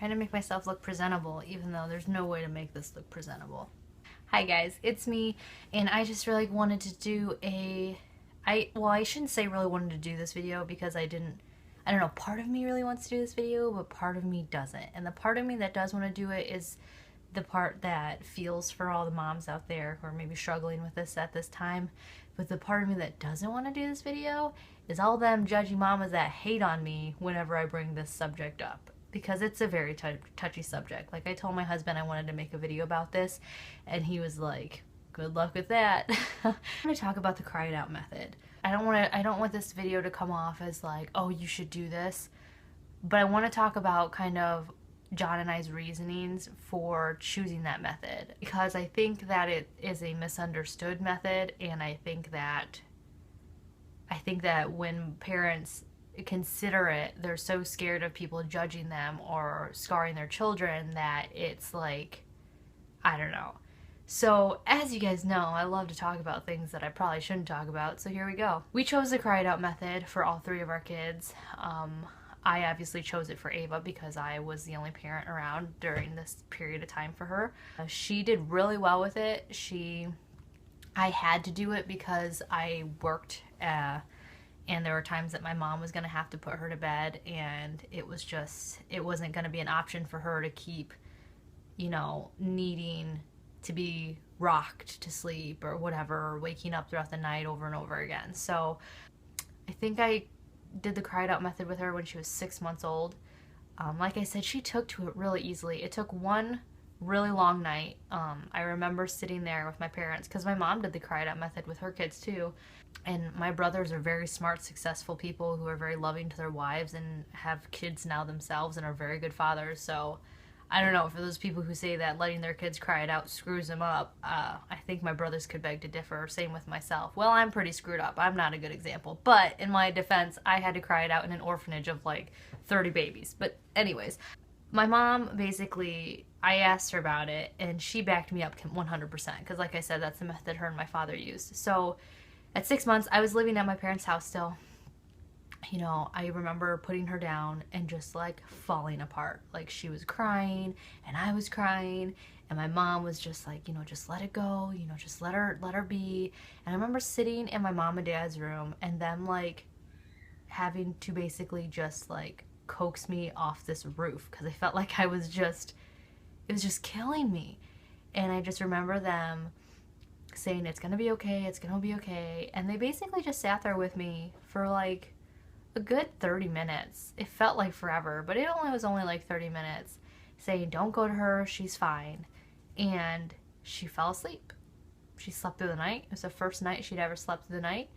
trying to make myself look presentable, even though there's no way to make this look presentable. Hi guys, it's me, and I just really wanted to do I shouldn't say really wanted to do this video because I don't know, part of me really wants to do this video, but part of me doesn't. And the part of me that does want to do it is the part that feels for all the moms out there who are maybe struggling with this at this time. But the part of me that doesn't want to do this video is all them judgy mamas that hate on me whenever I bring this subject up. Because it's a very touchy subject. Like, I told my husband I wanted to make a video about this, and he was like, good luck with that. I'm going to talk about the cry it out method. I don't want this video to come off as like, oh, you should do this. But I want to talk about kind of John and I's reasonings for choosing that method, because I think that it is a misunderstood method, and I think that when parents consider it, they're so scared of people judging them or scarring their children that it's like, I don't know. So, as you guys know, I love to talk about things that I probably shouldn't talk about, so here we go. We chose the cry it out method for all three of our kids. I obviously chose it for Ava because I was the only parent around during this period of time for her. She did really well with it. I had to do it because I worked, and there were times that my mom was going to have to put her to bed, and it wasn't going to be an option for her to keep, needing to be rocked to sleep or whatever, or waking up throughout the night over and over again. So I think I did the cry it out method with her when she was 6 months old. Like I said, she took to it really easily. It took one really long night. I remember sitting there with my parents, because my mom did the cry it out method with her kids too. And my brothers are very smart, successful people who are very loving to their wives and have kids now themselves and are very good fathers. So I don't know, for those people who say that letting their kids cry it out screws them up, I think my brothers could beg to differ. Same with myself. Well, I'm pretty screwed up. I'm not a good example. But in my defense, I had to cry it out in an orphanage of like 30 babies. But anyways, my mom basically, I asked her about it, and she backed me up 100%. Because like I said, that's the method her and my father used. So at 6 months, I was living at my parents' house still. I remember putting her down and just like falling apart. Like, she was crying and I was crying, and my mom was just like, just let it go, just let her be. And I remember sitting in my mom and dad's room and them like having to basically just like coax me off this roof, because I felt like it was just killing me. And I just remember them saying, it's gonna be okay, it's gonna be okay. And they basically just sat there with me for like a good 30 minutes. It felt like forever, but it was only like 30 minutes, saying, don't go to her, she's fine. And she fell asleep. She slept through the night. It was the first night she'd ever slept through the night.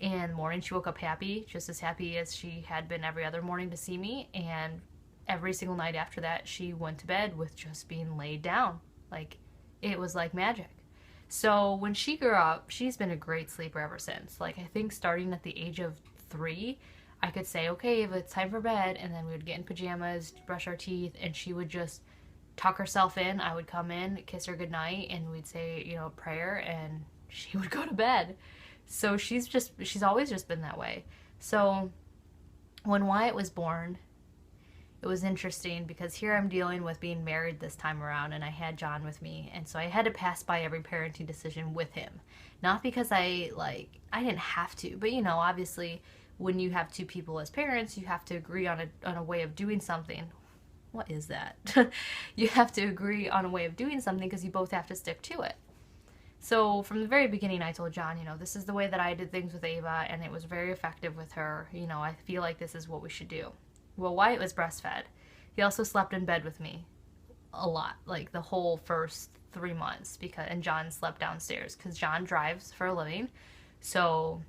And morning she woke up happy, just as happy as she had been every other morning to see me. And every single night after that, she went to bed with just being laid down. Like, it was like magic. So when she grew up, she's been a great sleeper ever since. Like, I think starting at the age of 3, I could say, okay, if it's time for bed, and then we would get in pajamas, brush our teeth, and she would just tuck herself in. I would come in, kiss her goodnight, and we'd say, a prayer, and she would go to bed. So she's always just been that way. So when Wyatt was born, it was interesting because here I'm dealing with being married this time around, and I had John with me, and so I had to pass by every parenting decision with him. Not because I didn't have to, but obviously when you have two people as parents, you have to agree on a way of doing something. What is that? You have to agree on a way of doing something because you both have to stick to it. So from the very beginning, I told John, this is the way that I did things with Ava, and it was very effective with her. I feel like this is what we should do. Well, Wyatt was breastfed. He also slept in bed with me a lot, like the whole first 3 months, and John slept downstairs because John drives for a living. So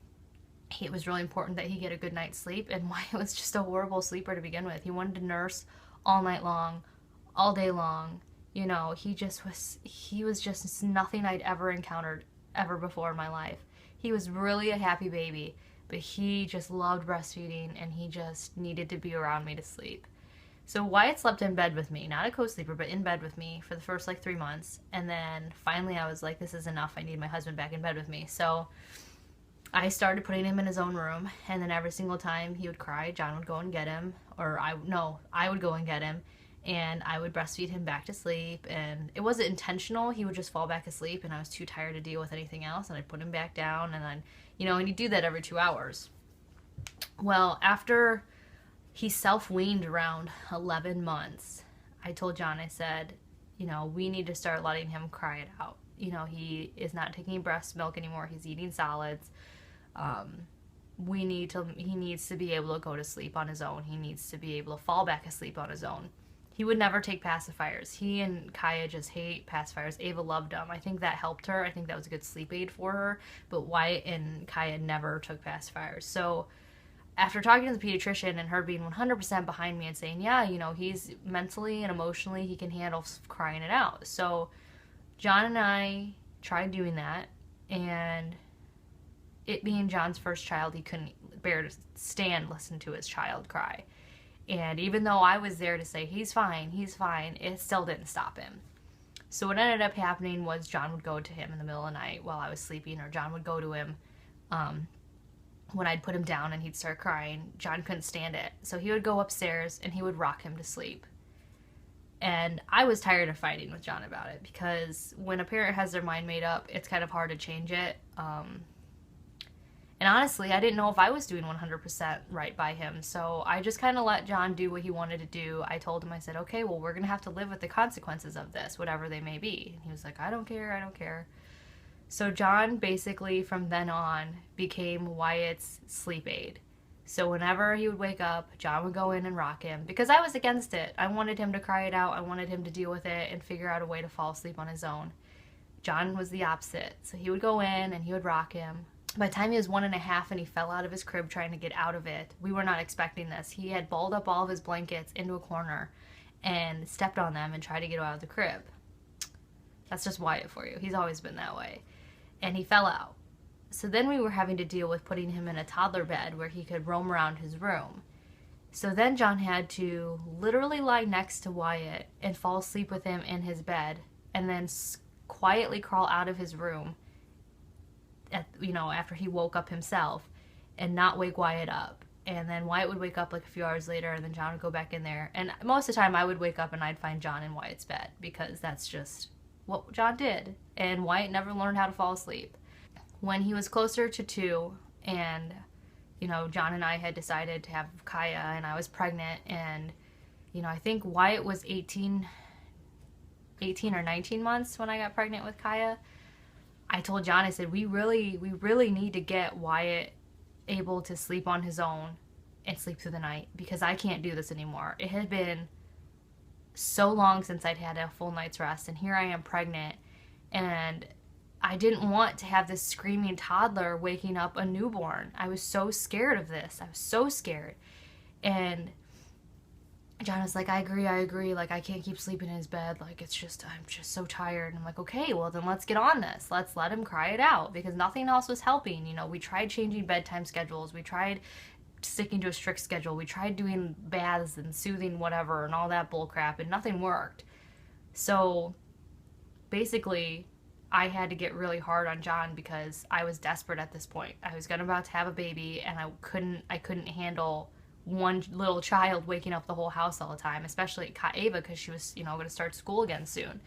it was really important that he get a good night's sleep, and Wyatt was just a horrible sleeper to begin with. He wanted to nurse all night long, all day long. He was just nothing I'd ever encountered ever before in my life. He was really a happy baby, but he just loved breastfeeding, and he just needed to be around me to sleep. So Wyatt slept in bed with me, not a co-sleeper, but in bed with me for the first 3 months. And then finally I was like, this is enough. I need my husband back in bed with me. So I started putting him in his own room, and then every single time he would cry, John would go and get him, or I would go and get him, and I would breastfeed him back to sleep, and it wasn't intentional. He would just fall back asleep, and I was too tired to deal with anything else, and I'd put him back down, and then, and he'd do that every 2 hours. Well, after he self-weaned around 11 months, I told John, I said, we need to start letting him cry it out. He is not taking breast milk anymore. He's eating solids. He needs to be able to go to sleep on his own. He needs to be able to fall back asleep on his own. He would never take pacifiers. He and Kaya just hate pacifiers. Ava loved them. I think that helped her. I think that was a good sleep aid for her. But Wyatt and Kaya never took pacifiers. So after talking to the pediatrician and her being 100% behind me and saying, yeah, he's mentally and emotionally, he can handle crying it out. So John and I tried doing that, and it being John's first child, he couldn't bear to listen to his child cry. And even though I was there to say, he's fine, it still didn't stop him. So what ended up happening was John would go to him in the middle of the night while I was sleeping, or John would go to him when I'd put him down and he'd start crying. John couldn't stand it. So he would go upstairs and he would rock him to sleep. And I was tired of fighting with John about it, because when a parent has their mind made up, it's kind of hard to change it. And honestly, I didn't know if I was doing 100% right by him. So I just kind of let John do what he wanted to do. I told him, I said, okay, well, we're going to have to live with the consequences of this, whatever they may be. And he was like, I don't care. So John basically from then on became Wyatt's sleep aid. So whenever he would wake up, John would go in and rock him, because I was against it. I wanted him to cry it out. I wanted him to deal with it and figure out a way to fall asleep on his own. John was the opposite. So he would go in and he would rock him. By the time he was 1.5 and he fell out of his crib trying to get out of it, we were not expecting this. He had balled up all of his blankets into a corner and stepped on them and tried to get out of the crib. That's just Wyatt for you. He's always been that way. And he fell out. So then we were having to deal with putting him in a toddler bed where he could roam around his room. So then John had to literally lie next to Wyatt and fall asleep with him in his bed, and then quietly crawl out of his room after he woke up himself, and not wake Wyatt up. And then Wyatt would wake up like a few hours later, and then John would go back in there. And most of the time I would wake up and I'd find John in Wyatt's bed, because that's just what John did. And Wyatt never learned how to fall asleep. When he was closer to 2, and John and I had decided to have Kaya, and I was pregnant, and I think Wyatt was 18 or 19 months when I got pregnant with Kaya. I told John, I said, we really need to get Wyatt able to sleep on his own and sleep through the night, because I can't do this anymore. It had been so long since I'd had a full night's rest, and here I am pregnant, and I didn't want to have this screaming toddler waking up a newborn. I was so scared of this. I was so scared. And John was like, I agree. Like, I can't keep sleeping in his bed. Like, I'm just so tired. And I'm like, okay, well, then let's get on this. Let's let him cry it out, because nothing else was helping. We tried changing bedtime schedules. We tried sticking to a strict schedule. We tried doing baths and soothing whatever and all that bull crap, and nothing worked. So basically, I had to get really hard on John, because I was desperate at this point. I was about to have a baby, and I couldn't handle one little child waking up the whole house all the time, especially Ava, because she was, going to start school again soon.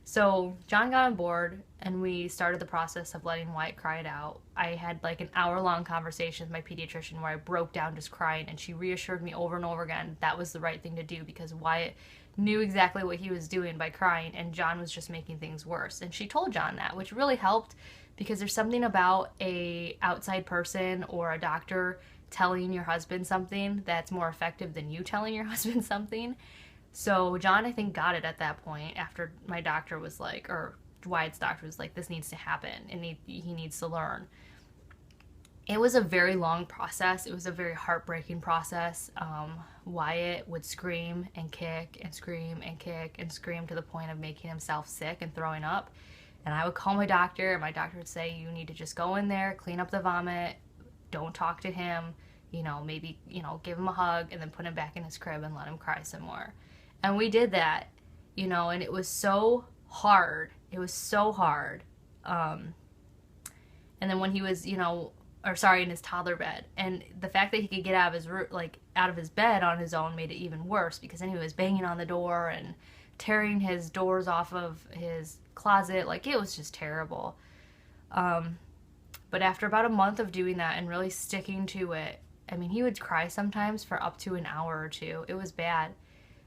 So John got on board, and we started the process of letting Wyatt cry it out. I had like an hour-long conversation with my pediatrician where I broke down just crying, and she reassured me over and over again that was the right thing to do, because Wyatt knew exactly what he was doing by crying, and John was just making things worse. And she told John that, which really helped, because there's something about a outside person or a doctor telling your husband something that's more effective than you telling your husband something. So John, I think, got it at that point, after my doctor was like, or Wyatt's doctor was like, this needs to happen, and he needs to learn. It was a very long process. It was a very heartbreaking process. Wyatt would scream and kick and scream and kick and scream to the point of making himself sick and throwing up. And I would call my doctor, and my doctor would say, you need to just go in there, clean up the vomit, don't talk to him, maybe, give him a hug, and then put him back in his crib and let him cry some more. And we did that, and it was so hard. It was so hard. And then when he was, or sorry, in his toddler bed. And the fact that he could get out of his bed on his own made it even worse, because then he was banging on the door and tearing his doors off of his closet. Like, it was just terrible. But after about a month of doing that and really sticking to it, I mean, he would cry sometimes for up to an hour or two. It was bad.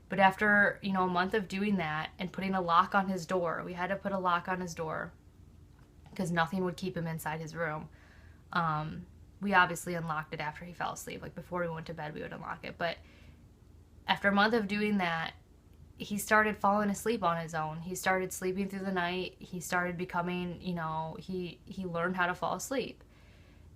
But after, a month of doing that and putting a lock on his door, we had to put a lock on his door because nothing would keep him inside his room. We obviously unlocked it after he fell asleep. Like, before we went to bed, we would unlock it. But after a month of doing that, he started falling asleep on his own. He started sleeping through the night. He started becoming, he learned how to fall asleep.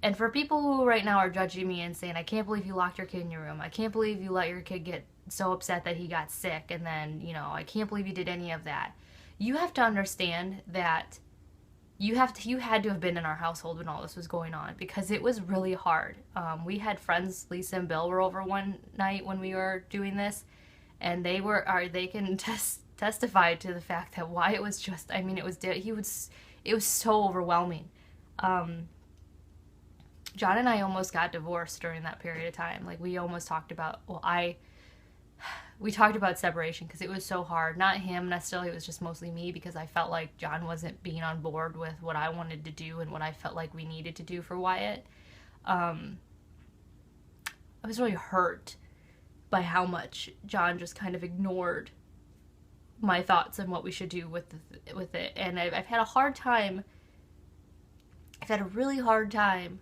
And for people who right now are judging me and saying, I can't believe you locked your kid in your room. I can't believe you let your kid get so upset that he got sick. And then, I can't believe you did any of that. You have to understand that you had to have been in our household when all this was going on, because it was really hard. We had friends, Lisa and Bill were over one night when we were doing this, and they can testify to the fact that Wyatt was just, I mean, it was so overwhelming. John and I almost got divorced during that period of time. Like, we almost talked about, we talked about separation because it was so hard. Not him necessarily, it was just mostly me, because I felt like John wasn't being on board with what I wanted to do and what I felt like we needed to do for Wyatt. I was really hurt by how much John just kind of ignored my thoughts and what we should do with it. And I've had a hard time. I've had a really hard time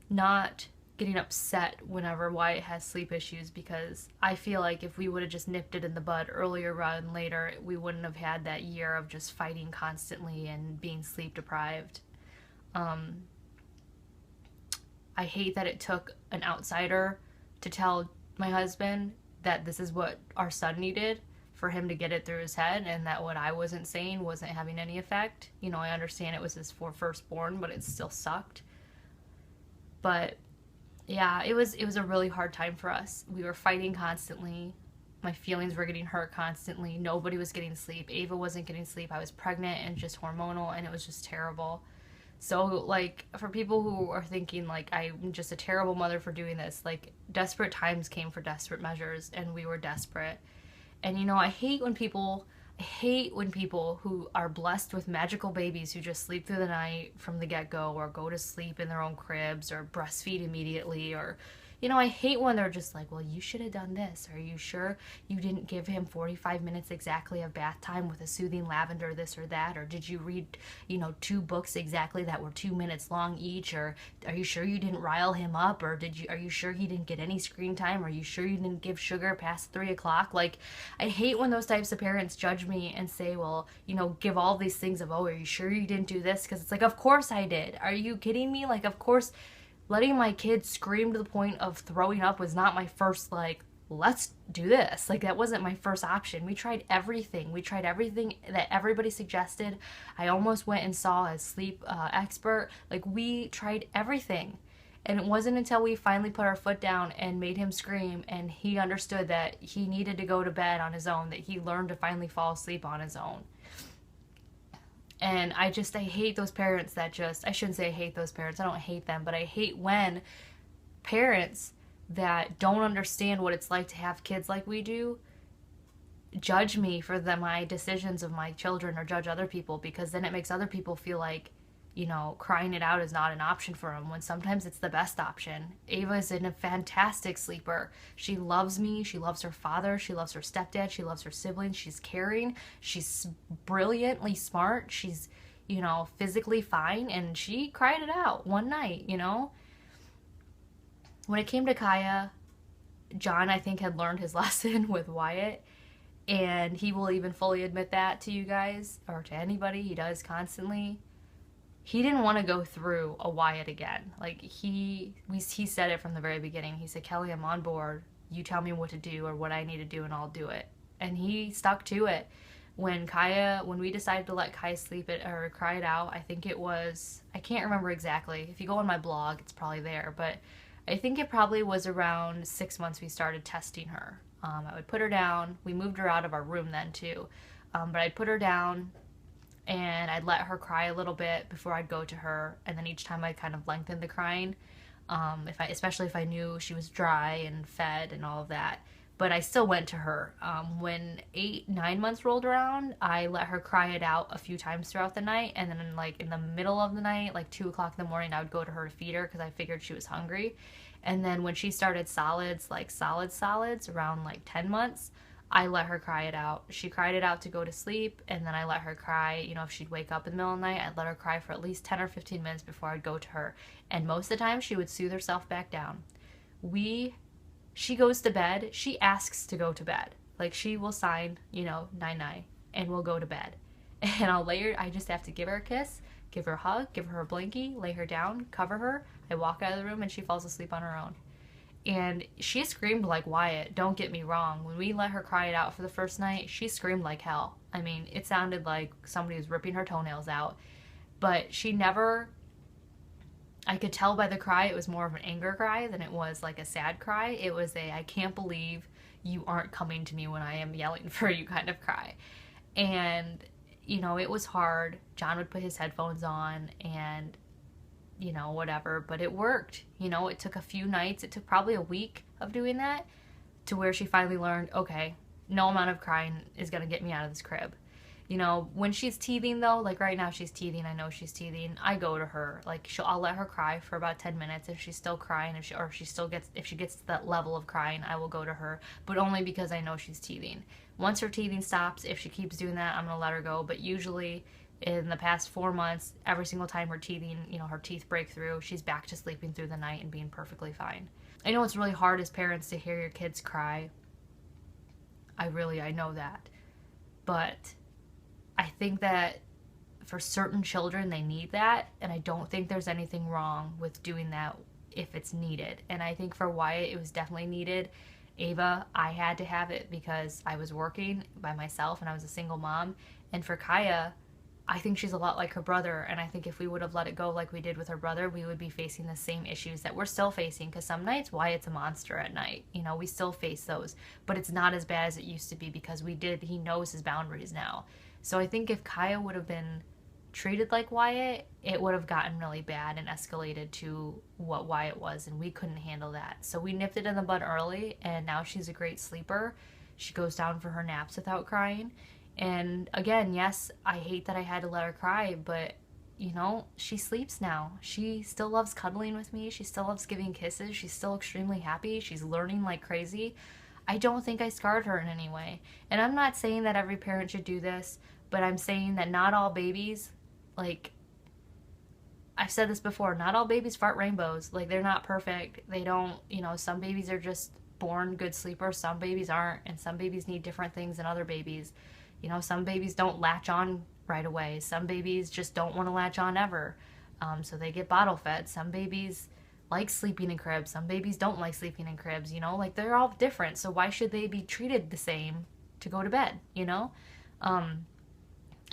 not getting upset whenever Wyatt has sleep issues, because I feel like if we would have just nipped it in the bud earlier rather than later, we wouldn't have had that year of just fighting constantly and being sleep deprived. I hate that it took an outsider to tell my husband that this is what our son needed for him to get it through his head, and that what I wasn't saying wasn't having any effect. I understand it was his firstborn, but it still sucked. But yeah, it was a really hard time for us. We were fighting constantly. My feelings were getting hurt constantly. Nobody was getting sleep. Ava wasn't getting sleep. I was pregnant and just hormonal, and it was just terrible. So, like, for people who are thinking, like, I'm just a terrible mother for doing this, like, desperate times came for desperate measures, and we were desperate. And, I hate when people who are blessed with magical babies who just sleep through the night from the get-go, or go to sleep in their own cribs, or breastfeed immediately, or, I hate when they're just like, well, you should have done this. Are you sure you didn't give him 45 minutes exactly of bath time with a soothing lavender, this or that? Or did you read, 2 books exactly that were 2 minutes long each? Or are you sure you didn't rile him up? Or are you sure he didn't get any screen time? Are you sure you didn't give sugar past 3 o'clock? Like, I hate when those types of parents judge me and say, well, give all these things of, oh, are you sure you didn't do this? Because it's like, of course I did. Are you kidding me? Like, of course. Letting my kids scream to the point of throwing up was not my first, like, let's do this. Like, that wasn't my first option. We tried everything. We tried everything that everybody suggested. I almost went and saw a sleep expert. Like, we tried everything. And it wasn't until we finally put our foot down and made him scream, and he understood that he needed to go to bed on his own, that he learned to finally fall asleep on his own. And I hate those parents that I shouldn't say I hate those parents, I don't hate them, but I hate when parents that don't understand what it's like to have kids like we do judge me for my decisions of my children, or judge other people, because then it makes other people feel like, crying it out is not an option for them, when sometimes it's the best option. Ava is a fantastic sleeper. She loves me. She loves her father. She loves her stepdad. She loves her siblings. She's caring. She's brilliantly smart. She's, physically fine. And she cried it out one night, When it came to Kaya, John, I think, had learned his lesson with Wyatt. And he will even fully admit that to you guys, or to anybody. He does constantly. He didn't want to go through a Wyatt again. Like, he said it from the very beginning. He said, Kelly, I'm on board. You tell me what to do or what I need to do, and I'll do it. And he stuck to it. When we decided to let Kaya sleep it or cry it out, I think it was, I can't remember exactly. If you go on my blog, it's probably there. But I think it probably was around 6 months we started testing her. I would put her down. We moved her out of our room then, too. But I'd put her down, and I'd let her cry a little bit before I'd go to her, and then each time I'd kind of lengthen the crying, especially if I knew she was dry and fed and all of that. But I still went to her. When 8, 9 months rolled around, I let her cry it out a few times throughout the night, and then like in the middle of the night, like 2 o'clock in the morning, I would go to her to feed her because I figured she was hungry. And then when she started solids, like solids around like 10 months, I let her cry it out. She cried it out to go to sleep, and then I let her cry. If she'd wake up in the middle of the night, I'd let her cry for at least 10 or 15 minutes before I'd go to her. And most of the time, she would soothe herself back down. She goes to bed. She asks to go to bed. Like, she will sign, night night, and we'll go to bed. And I just have to give her a kiss, give her a hug, give her a blankie, lay her down, cover her. I walk out of the room, and she falls asleep on her own. And she screamed like Wyatt, don't get me wrong. When we let her cry it out for the first night, she screamed like hell. I mean, it sounded like somebody was ripping her toenails out. But she never, I could tell by the cry, it was more of an anger cry than it was like a sad cry. It was I can't believe you aren't coming to me when I am yelling for you kind of cry. And, it was hard. John would put his headphones on and whatever, but it worked. It took a few nights, it took probably a week of doing that to where she finally learned, okay, no amount of crying is going to get me out of this crib. When she's teething though, like right now she's teething, I know she's teething, I go to her, like I'll let her cry for about 10 minutes. If she's still crying, if she gets to that level of crying, I will go to her, but only because I know she's teething. Once her teething stops, if she keeps doing that, I'm going to let her go, but usually in the past 4 months, every single time her teeth break through, she's back to sleeping through the night and being perfectly fine. I know it's really hard as parents to hear your kids cry. I know that. But I think that for certain children, they need that, and I don't think there's anything wrong with doing that if it's needed. And I think for Wyatt, it was definitely needed. Ava, I had to have it because I was working by myself and I was a single mom. And for Kaya, I think she's a lot like her brother, and I think if we would have let it go like we did with her brother, we would be facing the same issues that we're still facing, because some nights Wyatt's a monster at night. We still face those, but it's not as bad as it used to be because he knows his boundaries now. So I think if Kaya would have been treated like Wyatt, it would have gotten really bad and escalated to what Wyatt was, and we couldn't handle that. So we nipped it in the bud early, and now she's a great sleeper. She goes down for her naps without crying. And again, yes, I hate that I had to let her cry, but she sleeps now. She still loves cuddling with me. She still loves giving kisses. She's still extremely happy. She's learning like crazy. I don't think I scarred her in any way. And I'm not saying that every parent should do this, but I'm saying that not all babies, like, I've said this before, not all babies fart rainbows. Like, they're not perfect. They don't, some babies are just born good sleepers. Some babies aren't, and some babies need different things than other babies. Some babies don't latch on right away. Some babies just don't want to latch on ever. So they get bottle fed. Some babies like sleeping in cribs. Some babies don't like sleeping in cribs, like they're all different. So why should they be treated the same to go to bed, And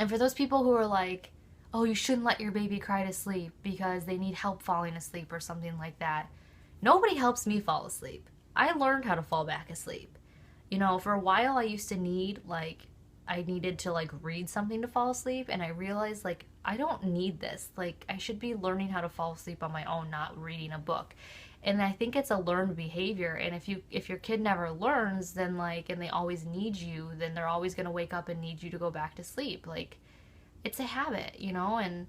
for those people who are like, oh, you shouldn't let your baby cry to sleep because they need help falling asleep or something like that. Nobody helps me fall asleep. I learned how to fall back asleep. For a while I used to need I needed to read something to fall asleep, and I realized I don't need this. I should be learning how to fall asleep on my own, not reading a book. And I think it's a learned behavior, and if your kid never learns, then and they always need you, then they're always going to wake up and need you to go back to sleep. It's a habit, and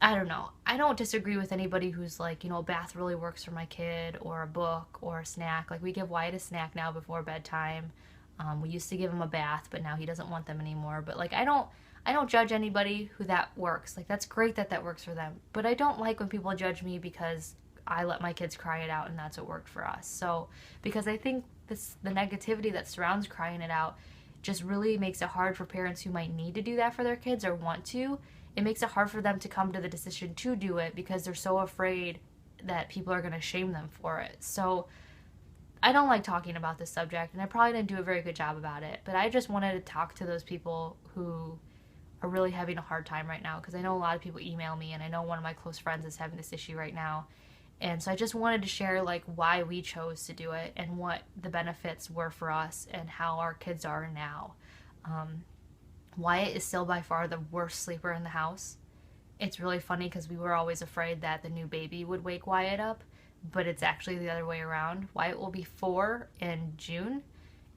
I don't know. I don't disagree with anybody who's a bath really works for my kid, or a book, or a snack. We give Wyatt a snack now before bedtime. We used to give him a bath, but now he doesn't want them anymore. But I don't judge anybody who that works. That's great that works for them. But I don't like when people judge me because I let my kids cry it out and that's what worked for us. So, because I think the negativity that surrounds crying it out just really makes it hard for parents who might need to do that for their kids or want to. It makes it hard for them to come to the decision to do it because they're so afraid that people are going to shame them for it. So I don't like talking about this subject, and I probably didn't do a very good job about it, but I just wanted to talk to those people who are really having a hard time right now, because I know a lot of people email me, and I know one of my close friends is having this issue right now. And so I just wanted to share why we chose to do it and what the benefits were for us and how our kids are now. Wyatt is still by far the worst sleeper in the house. It's really funny because we were always afraid that the new baby would wake Wyatt up, but it's actually the other way around. Wyatt will be 4 in June,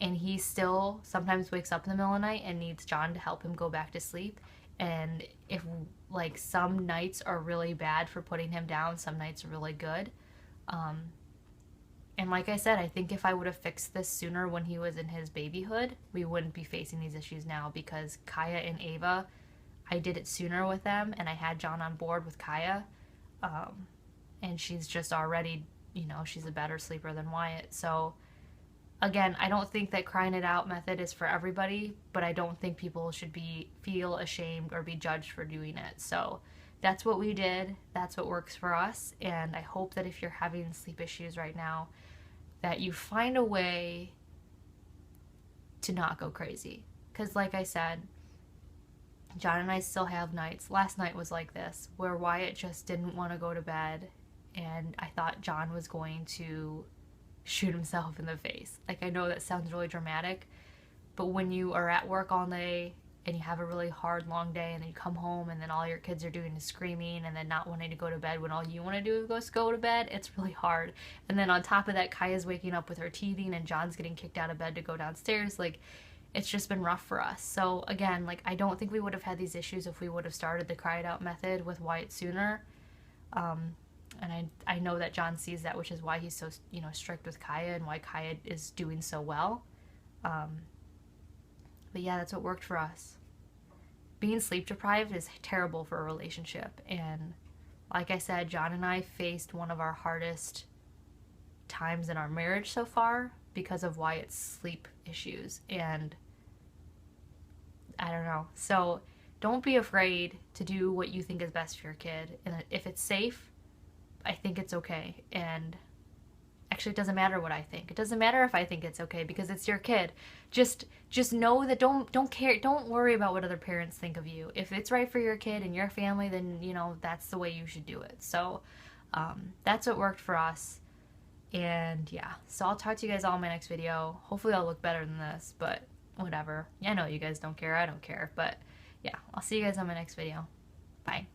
and he still sometimes wakes up in the middle of the night and needs John to help him go back to sleep. And if, like, some nights are really bad for putting him down, some nights are really good. And like I said, I think if I would have fixed this sooner when he was in his babyhood, we wouldn't be facing these issues now, because Kaya and Ava, I did it sooner with them, and I had John on board with Kaya. And she's just already, she's a better sleeper than Wyatt. So again, I don't think that crying it out method is for everybody, but I don't think people should feel ashamed or be judged for doing it. So that's what we did. That's what works for us. And I hope that if you're having sleep issues right now, that you find a way to not go crazy. Because like I said, John and I still have nights. Last night was like this, where Wyatt just didn't want to go to bed, and I thought John was going to shoot himself in the face. Like, I know that sounds really dramatic, but when you are at work all day and you have a really hard, long day, and then you come home and then all your kids are doing is screaming and then not wanting to go to bed when all you want to do is go to bed, it's really hard. And then on top of that, Kaya's waking up with her teething and John's getting kicked out of bed to go downstairs. Like, it's just been rough for us. So again, like, I don't think we would have had these issues if we would have started the cry it out method with Wyatt sooner. And I know that John sees that, which is why he's so, strict with Kaya and why Kaya is doing so well. But yeah, that's what worked for us. Being sleep deprived is terrible for a relationship. And like I said, John and I faced one of our hardest times in our marriage so far because of Wyatt's sleep issues. And I don't know. So don't be afraid to do what you think is best for your kid. And if it's safe, I think it's okay. And actually, it doesn't matter what I think. It doesn't matter if I think it's okay, because it's your kid. Just know that don't worry about what other parents think of you. If it's right for your kid and your family, then that's the way you should do it. So that's what worked for us. And yeah, so I'll talk to you guys all in my next video. Hopefully I'll look better than this, but whatever. Yeah, I know you guys don't care. I don't care. But yeah, I'll see you guys on my next video. Bye.